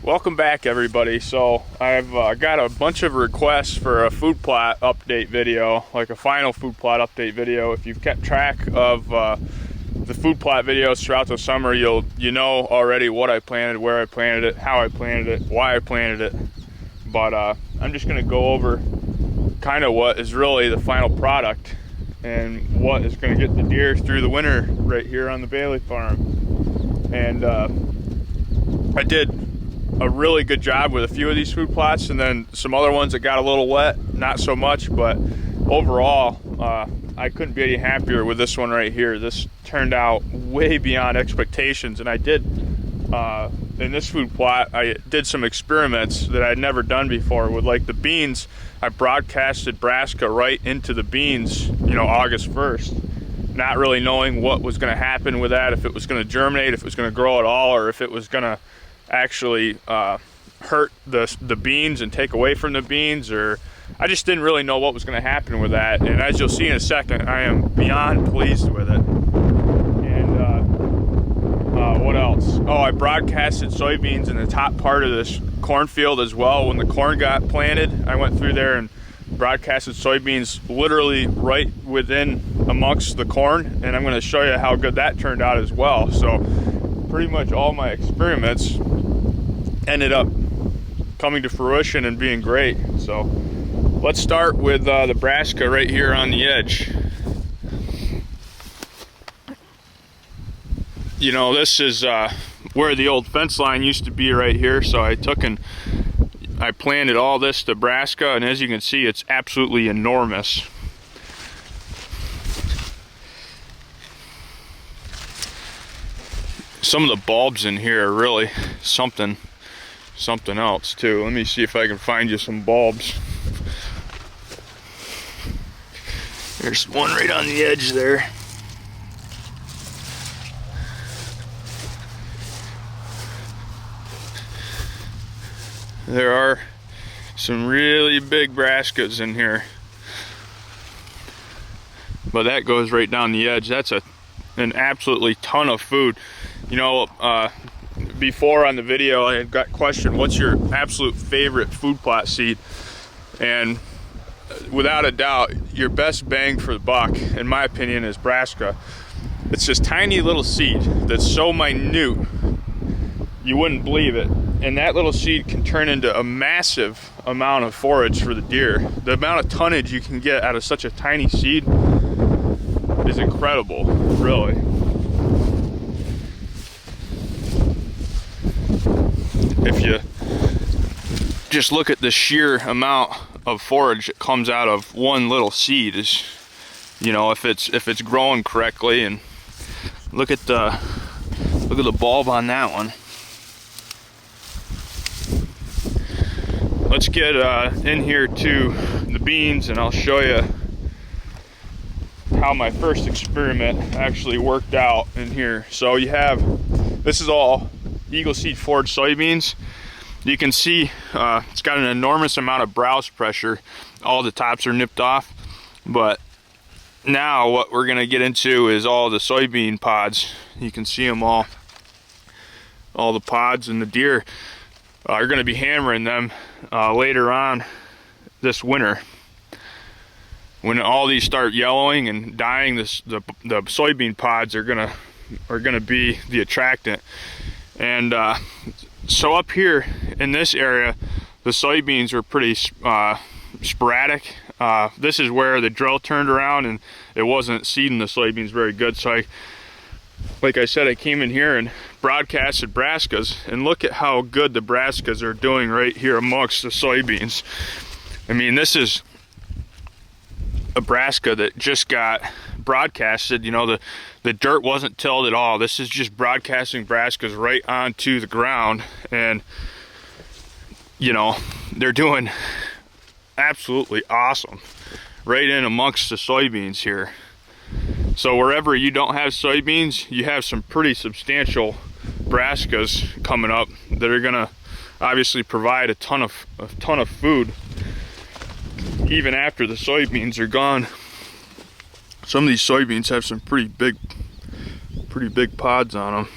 Welcome back, everybody. So I've got a bunch of requests for a food plot update video, like a final food plot update video. If you've kept track of the food plot videos throughout the summer, you know already what I planted, where I planted it, how I planted it, why I planted it. But I'm just going to go over kind of what is really the final product and what is going to get the deer through the winter right here on the Bailey farm. And I did a really good job with a few of these food plots, and then some other ones that got a little wet, not so much. But overall, I couldn't be any happier with this one right here. This turned out way beyond expectations, and I did in this food plot, I did some experiments that I'd never done before with, like, the beans. I broadcasted Brassica right into the beans, you know, August 1st, not really knowing what was going to happen with that, if it was going to germinate, if it was going to grow at all, or if it was going to actually hurt the beans and take away from the beans, or I just didn't really know what was going to happen with that. And as you'll see in a second, I am beyond pleased with it. And what else? Oh, I broadcasted soybeans in the top part of this cornfield as well. When the corn got planted, I went through there and broadcasted soybeans literally right within amongst the corn, and I'm going to show you how good that turned out as well. So pretty much all my experiments ended up coming to fruition and being great. So let's start with the Brassica right here on the edge. You know, this is where the old fence line used to be right here. So I took and I planted all this to Brassica, and as you can see, it's absolutely enormous. Some of the bulbs in here are really something else too. Let me see if I can find you some bulbs. There's one right on the edge there. There are some really big Brassicas in here, but that goes right down the edge. That's an absolutely ton of food. You know, before on the video I had got questioned, what's your absolute favorite food plot seed? And without a doubt, your best bang for the buck, in my opinion, is Brassica. It's this tiny little seed that's so minute you wouldn't believe it, and that little seed can turn into a massive amount of forage for the deer. The amount of tonnage you can get out of such a tiny seed is incredible, really. If you just look at the sheer amount of forage that comes out of one little seed, is, you know, if it's growing correctly. And look at the bulb on that one. Let's get in here to the beans, and I'll show you how my first experiment actually worked out in here. So you have, this is all Eagle Seed forage soybeans. You can see it's got an enormous amount of browse pressure. All the tops are nipped off. But now what we're gonna get into is all the soybean pods. You can see them all the pods, and the deer are gonna be hammering them later on this winter. When all these start yellowing and dying, the soybean pods are gonna be the attractant. And so up here in this area, the soybeans were pretty sporadic. This is where the drill turned around and it wasn't seeding the soybeans very good. So like I said, I came in here and broadcasted Brassicas, and look at how good the Brassicas are doing right here amongst the soybeans. I mean, this is a Brassica that just got broadcasted. You know, the dirt wasn't tilled at all. This is just broadcasting Brassicas right onto the ground, and you know, they're doing absolutely awesome right in amongst the soybeans here. So wherever you don't have soybeans, you have some pretty substantial Brassicas coming up that are gonna obviously provide a ton of food even after the soybeans are gone. Some of these soybeans have some pretty big pods on them.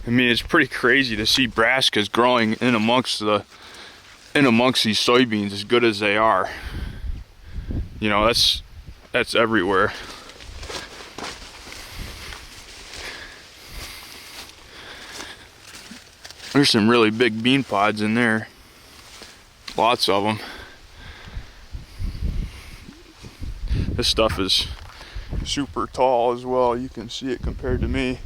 I mean, it's pretty crazy to see brassicas growing in amongst these soybeans as good as they are. You know, that's everywhere. There's some really big bean pods in there. Lots of them. This stuff is super tall as well. You can see it compared to me.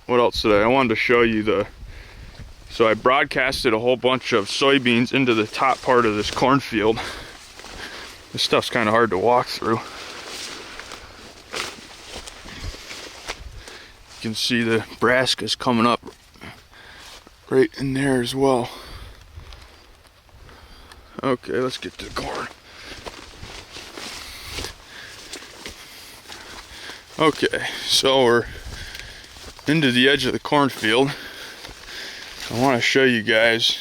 What else today? I wanted to show you so I broadcasted a whole bunch of soybeans into the top part of this cornfield. This stuff's kind of hard to walk through. You can see the brassicas coming up right in there as well. Okay, let's get to the corn. Okay, so we're into the edge of the cornfield. I want to show you guys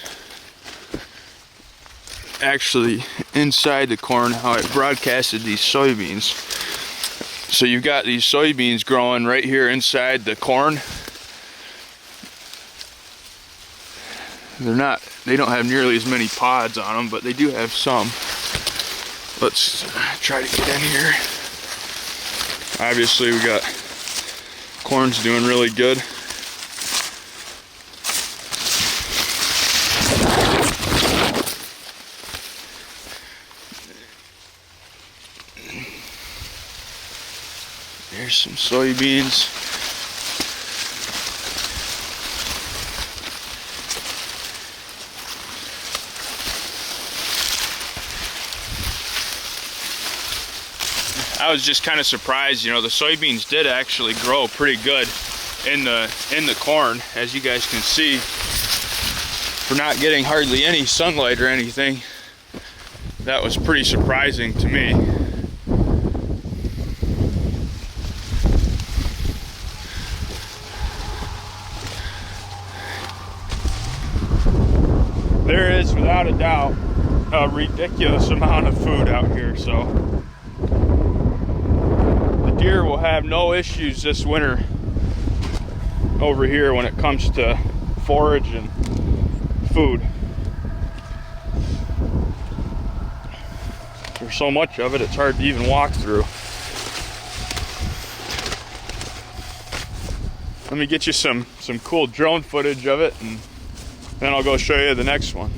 actually inside the corn how I broadcasted these soybeans. So you've got these soybeans growing right here inside the corn. They don't have nearly as many pods on them, but they do have some. Let's try to get in here. Obviously we got corn's doing really good. There's some soybeans. I was just kind of surprised, you know, the soybeans did actually grow pretty good in the corn, as you guys can see, for not getting hardly any sunlight or anything. That was pretty surprising to me. There is, without a doubt, a ridiculous amount of food out here, so the deer will have no issues this winter over here when it comes to forage and food. There's so much of it, it's hard to even walk through. Let me get you some cool drone footage of it, and then I'll go show you the next one.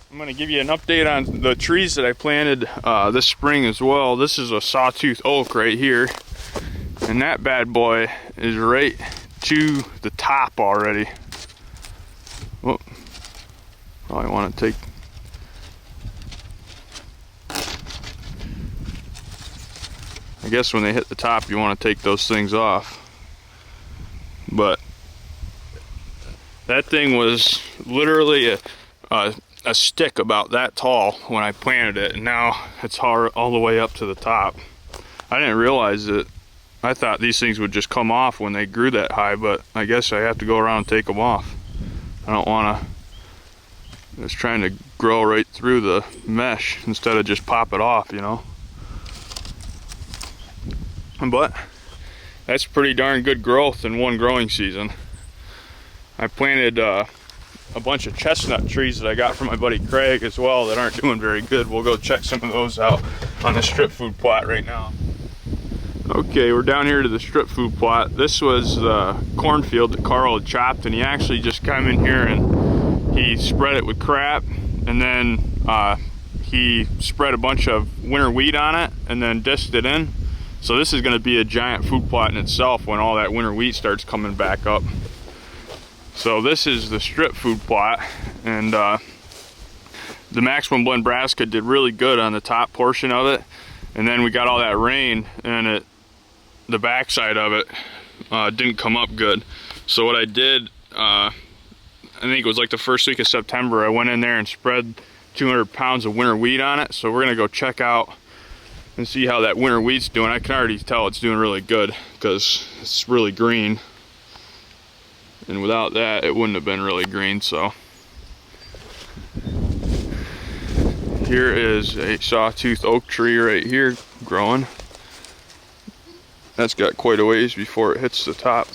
I'm going to give you an update on the trees that I planted this spring as well. This is a sawtooth oak right here, and that bad boy is right to the top already. Whoop. Probably want to take... I guess when they hit the top you want to take those things off. But that thing was literally a stick about that tall when I planted it, and now it's all the way up to the top. I didn't realize it. I thought these things would just come off when they grew that high, but I guess I have to go around and take them off. I don't want to. It's trying to grow right through the mesh instead of just pop it off, you know. But that's pretty darn good growth in one growing season. I planted a bunch of chestnut trees that I got from my buddy Craig as well that aren't doing very good. We'll go check some of those out on the strip food plot right now. Okay, we're down here to the strip food plot. This was the cornfield that Carl had chopped, and he actually just came in here and he spread it with crap, and then he spread a bunch of winter wheat on it and then disced it in. So this is going to be a giant food plot in itself when all that winter wheat starts coming back up. So this is the strip food plot, and the Maximum Blend Brassica did really good on the top portion of it, and then we got all that rain, and the backside of it didn't come up good. So what I did, I think it was like the first week of September, I went in there and spread 200 pounds of winter wheat on it. So we're gonna go check out and see how that winter wheat's doing. I can already tell it's doing really good because it's really green. And without that, it wouldn't have been really green. So here is a sawtooth oak tree right here growing. That's got quite a ways before it hits the top.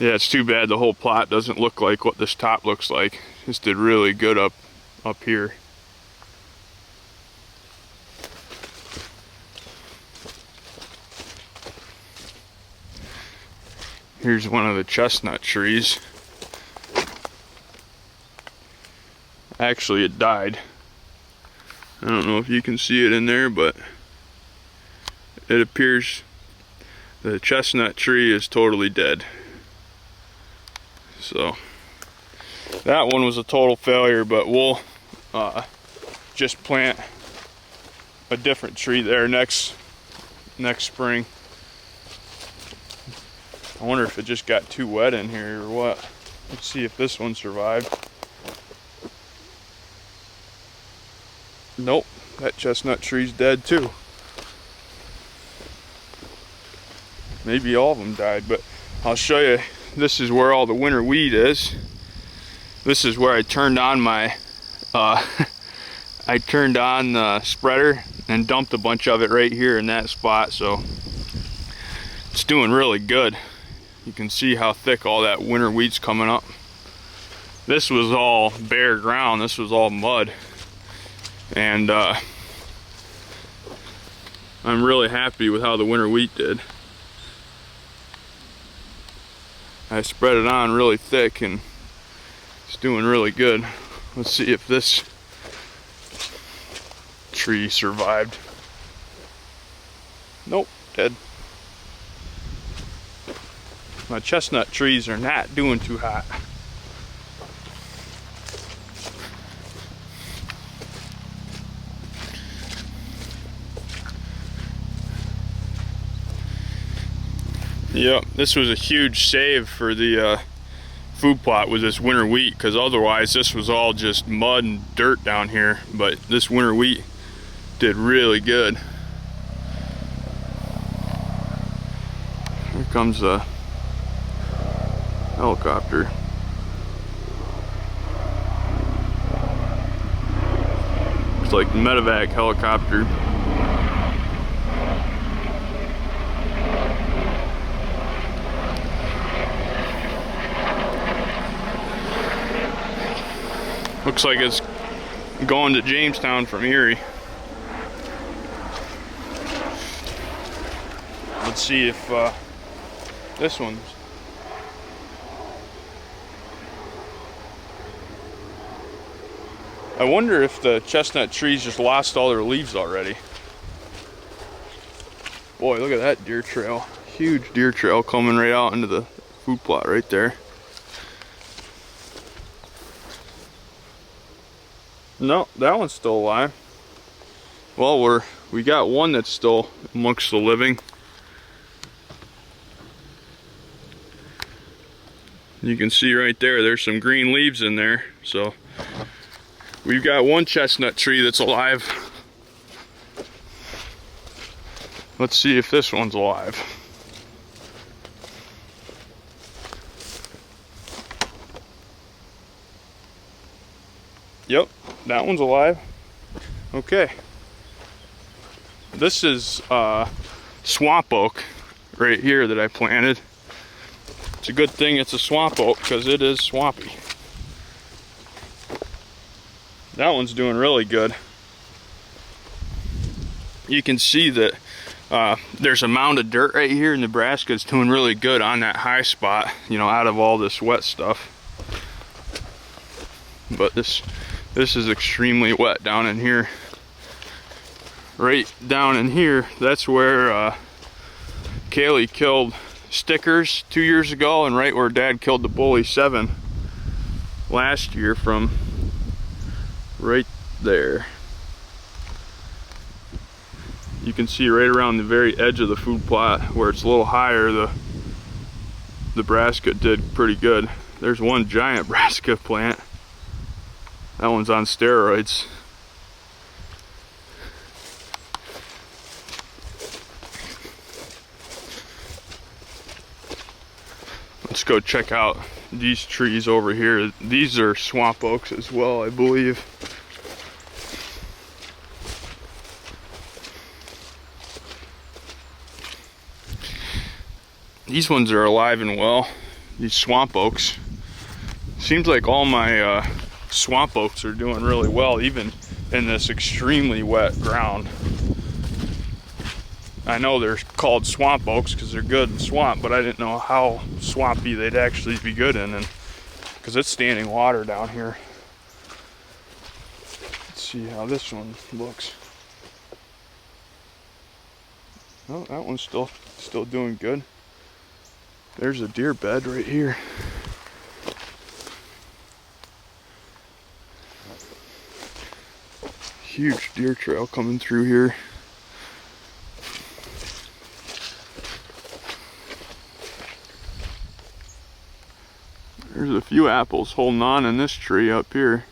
Yeah, it's too bad the whole plot doesn't look like what this top looks like. This did really good up here. Here's one of the chestnut trees. Actually, it died. I don't know if you can see it in there, but it appears the chestnut tree is totally dead. So that one was a total failure, but we'll just plant a different tree there next spring. I wonder if it just got too wet in here or what. Let's see if this one survived. Nope, that chestnut tree's dead too. Maybe all of them died, but I'll show you. This is where all the winter wheat is. This is where I turned on my I turned on the spreader and dumped a bunch of it right here in that spot. So it's doing really good. You can see how thick all that winter wheat's coming up. This was all bare ground. This was all mud. And I'm really happy with how the winter wheat did. I spread it on really thick and it's doing really good. Let's see if this tree survived. Nope, dead. My chestnut trees are not doing too hot. Yep, this was a huge save for the food plot with this winter wheat, because otherwise this was all just mud and dirt down here. But this winter wheat did really good. Here comes the helicopter. It's like the medevac helicopter. Looks like it's going to Jamestown from Erie. Let's see if This one's... I wonder if the chestnut trees just lost all their leaves already. Boy, look at that deer trail. Huge deer trail coming right out into the food plot right there. No, that one's still alive. Well, we got one that's still amongst the living. You can see right there, there's some green leaves in there. So we've got one chestnut tree that's alive. Let's see if this one's alive. Yep, that one's alive. Okay. This is swamp oak right here that I planted. It's a good thing it's a swamp oak because it is swampy. That one's doing really good. You can see that there's a mound of dirt right here, and Nebraska is doing really good on that high spot, you know, out of all this wet stuff. But this is extremely wet down in here. Right down in here, that's where Kaylee killed stickers 2 years ago, and right where Dad killed the bully 7 last year, from right there. You can see right around the very edge of the food plot where it's a little higher, the Brassica did pretty good. There's one giant Brassica plant. That one's on steroids. Let's go check out these trees over here. These are swamp oaks as well, I believe. These ones are alive and well, these swamp oaks. Seems like all my swamp oaks are doing really well, even in this extremely wet ground. I know they're called swamp oaks because they're good in swamp, but I didn't know how swampy they'd actually be good in, and because it's standing water down here. Let's see how this one looks. Oh, that one's still doing good. There's a deer bed right here. Huge deer trail coming through here. There's a few apples holding on in this tree up here.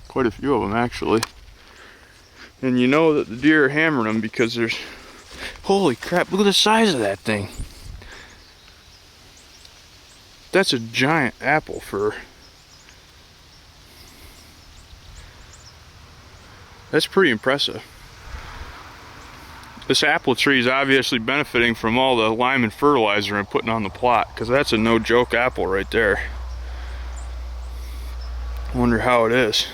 Quite a few of them actually. And you know that the deer are hammering them because there's... Holy crap, look at the size of that thing. That's a giant apple for... That's pretty impressive. This apple tree is obviously benefiting from all the lime and fertilizer I'm putting on the plot, because that's a no joke apple right there. I wonder how it is.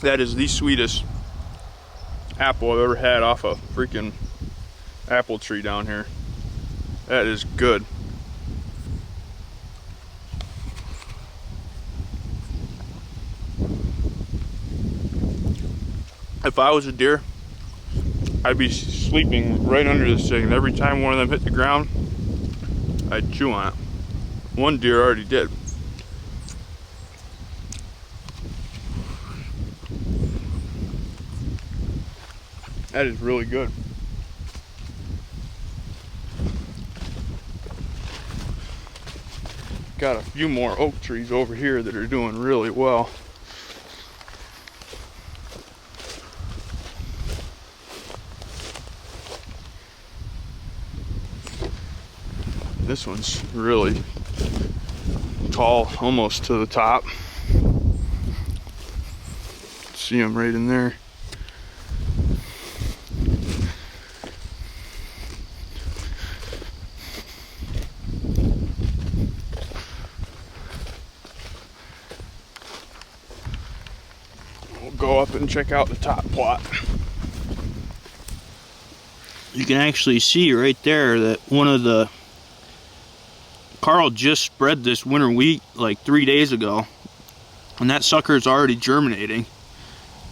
That is the sweetest apple I've ever had off a freaking apple tree down here. That is good. If I was a deer, I'd be sleeping right under this thing. Every time one of them hit the ground, I'd chew on it. One deer already did. That is really good. Got a few more oak trees over here that are doing really well. This one's really tall, almost to the top. Let's see them right in there. We'll go up and check out the top plot. You can actually see right there that one of the Carl just spread this winter wheat like 3 days ago, and that sucker is already germinating.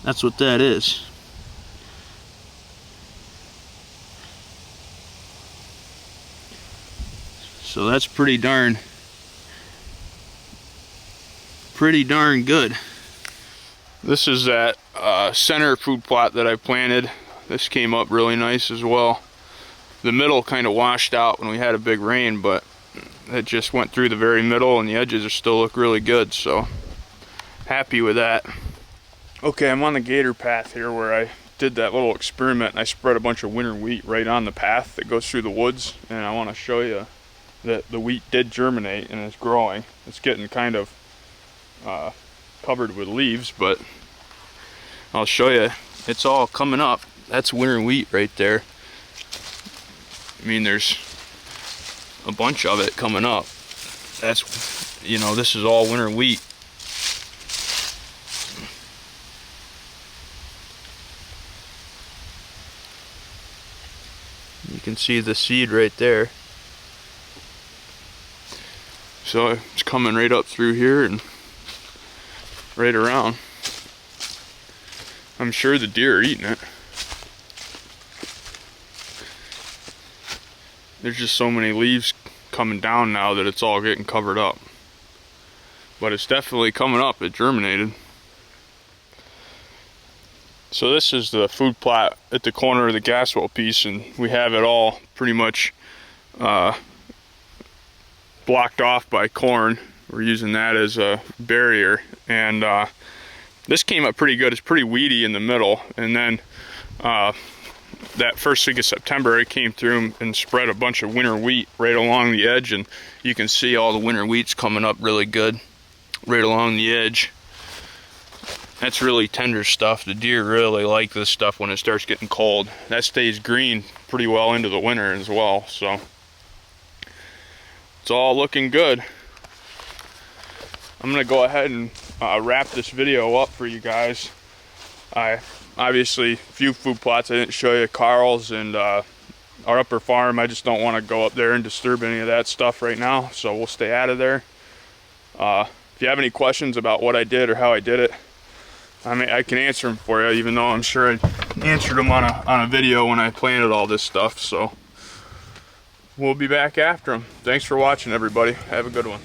That's what that is. So that's pretty darn good. This is that center food plot that I planted. This came up really nice as well. The middle kind of washed out when we had a big rain, but it just went through the very middle, and the edges are still look really good, so happy with that. Okay, I'm on the gator path here where I did that little experiment, and I spread a bunch of winter wheat right on the path that goes through the woods, and I want to show you that the wheat did germinate and it's growing. It's getting kind of covered with leaves, but I'll show you, it's all coming up. That's winter wheat right there. I mean, there's a bunch of it coming up. That's, you know, this is all winter wheat. You can see the seed right there. So it's coming right up through here and right around. I'm sure the deer are eating it. There's just so many leaves coming down now that it's all getting covered up. But it's definitely coming up. It germinated. So this is the food plot at the corner of the gas well piece, and we have it all pretty much blocked off by corn. We're using that as a barrier, and this came up pretty good. It's pretty weedy in the middle, and then that first week of September, it came through and spread a bunch of winter wheat right along the edge, and you can see all the winter wheat's coming up really good right along the edge. That's really tender stuff. The deer really like this stuff when it starts getting cold. That stays green pretty well into the winter as well, so it's all looking good. I'm gonna go ahead and wrap this video up for you guys. Obviously, a few food plots I didn't show you, Carl's and our upper farm. I just don't want to go up there and disturb any of that stuff right now, so we'll stay out of there. If you have any questions about what I did or how I did it, I mean, I can answer them for you, even though I'm sure I answered them on a video when I planted all this stuff. So we'll be back after them. Thanks for watching, everybody. Have a good one.